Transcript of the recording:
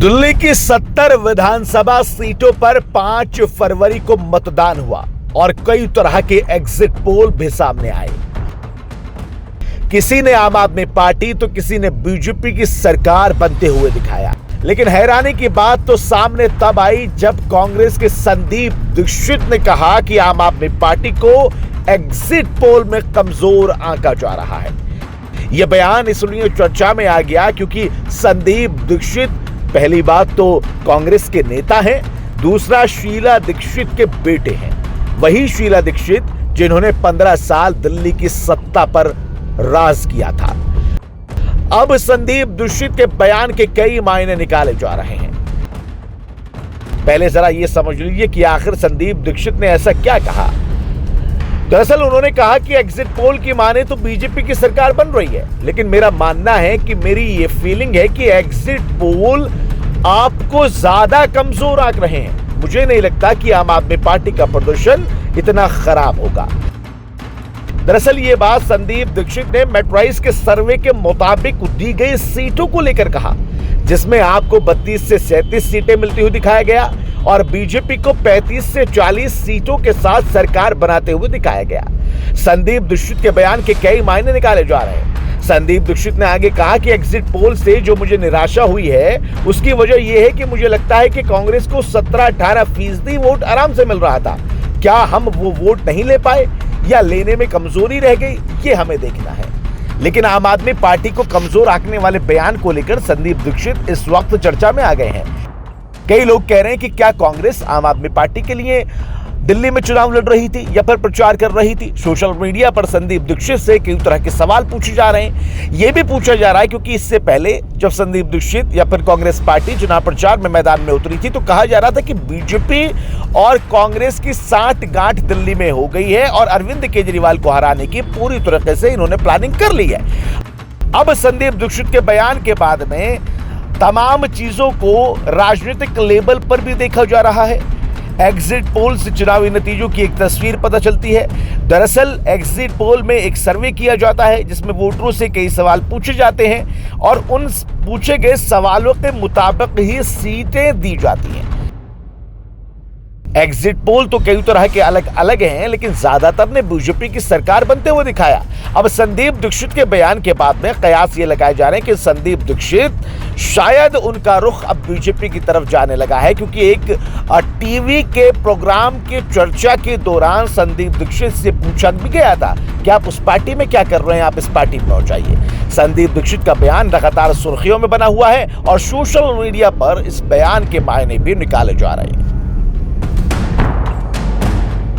दिल्ली की 70 विधानसभा सीटों पर 5 फरवरी को मतदान हुआ और कई तरह के एग्जिट पोल भी सामने आए। किसी ने आम आदमी पार्टी तो किसी ने बीजेपी की सरकार बनते हुए दिखाया। लेकिन हैरानी की बात तो सामने तब आई जब कांग्रेस के संदीप दीक्षित ने कहा कि आम आदमी पार्टी को एग्जिट पोल में कमजोर आंका जा रहा है। यह बयान इसलिए चर्चा में आ गया क्योंकि संदीप दीक्षित पहली बात तो कांग्रेस के नेता हैं, दूसरा शीला दीक्षित के बेटे हैं। वही शीला दीक्षित जिन्होंने 15 साल दिल्ली की सत्ता पर राज किया था। अब संदीप दीक्षित के बयान के कई मायने निकाले जा रहे हैं। पहले जरा यह समझ लीजिए कि आखिर संदीप दीक्षित ने ऐसा क्या कहा। दरअसल उन्होंने कहा कि एग्जिट पोल की माने तो बीजेपी की सरकार बन रही है, लेकिन मेरा मानना है कि मेरी ये फीलिंग है कि एग्जिट पोल आपको ज्यादा कमजोर आंक रहे हैं। मुझे नहीं लगता कि आम आदमी पार्टी का प्रदर्शन इतना खराब होगा। दरअसल ये बात संदीप दीक्षित ने मेट्राइज के सर्वे के मुताबिक दी गई सीटों को लेकर कहा, जिसमें आपको 32 से 37 सीटें मिलती हुई दिखाया गया और बीजेपी को 35 से 40 सीटों के साथ सरकार बनाते हुए दिखाया गया। संदीप दीक्षित के बयान के कई मायने निकाले जा रहे हैं। संदीप दीक्षित ने आगे कहा कि एग्जिट पोल से जो मुझे निराशा हुई है उसकी वजह यह है कि मुझे लगता है कि कांग्रेस को 17-18% वोट आराम से मिल रहा था। क्या हम वो वोट नहीं ले पाए या लेने में कमजोरी रह गई, ये हमें देखना है। लेकिन आम आदमी पार्टी को कमजोर आंकने वाले बयान को लेकर संदीप दीक्षित इस वक्त चर्चा में आ गए हैं। कई लोग कह रहे हैं कि क्या कांग्रेस आम आदमी पार्टी के लिए दिल्ली में चुनाव लड़ रही थी या फिर प्रचार कर रही थी। सोशल मीडिया पर संदीप दीक्षित से कई तरह के सवाल पूछे जा रहे हैं। यह भी पूछा जा रहा है क्योंकि इससे पहले जब संदीप दीक्षित या फिर कांग्रेस पार्टी चुनाव प्रचार में मैदान में उतरी थी तो कहा जा रहा था कि बीजेपी और कांग्रेस की साठगांठ दिल्ली में हो गई है और अरविंद केजरीवाल को हराने की पूरी तरीके से इन्होंने प्लानिंग कर ली है। अब संदीप दीक्षित के बयान के बाद में तमाम चीजों को राजनीतिक लेवल पर भी देखा जा रहा है। एग्जिट पोल से चुनावी नतीजों की एक तस्वीर पता चलती है। दरअसल एग्जिट पोल में एक सर्वे किया जाता है जिसमें वोटरों से कई सवाल पूछे जाते हैं और उन पूछे गए सवालों के मुताबिक ही सीटें दी जाती हैं। एग्जिट पोल तो कई तरह के अलग अलग हैं, लेकिन ज्यादातर ने बीजेपी की सरकार बनते हुए दिखाया। अब संदीप दीक्षित के बयान के बाद में कयास ये लगाए जा रहे हैं कि संदीप दीक्षित शायद उनका रुख अब बीजेपी की तरफ जाने लगा है, क्योंकि एक टीवी के प्रोग्राम के चर्चा के दौरान संदीप दीक्षित से पूछा भी गया था कि आप उस पार्टी में क्या कर रहे हैं, आप इस पार्टी में पहुंच जाइए। संदीप दीक्षित का बयान लगातार सुर्खियों में बना हुआ है और सोशल मीडिया पर इस बयान के मायने भी निकाले जा रहे हैं।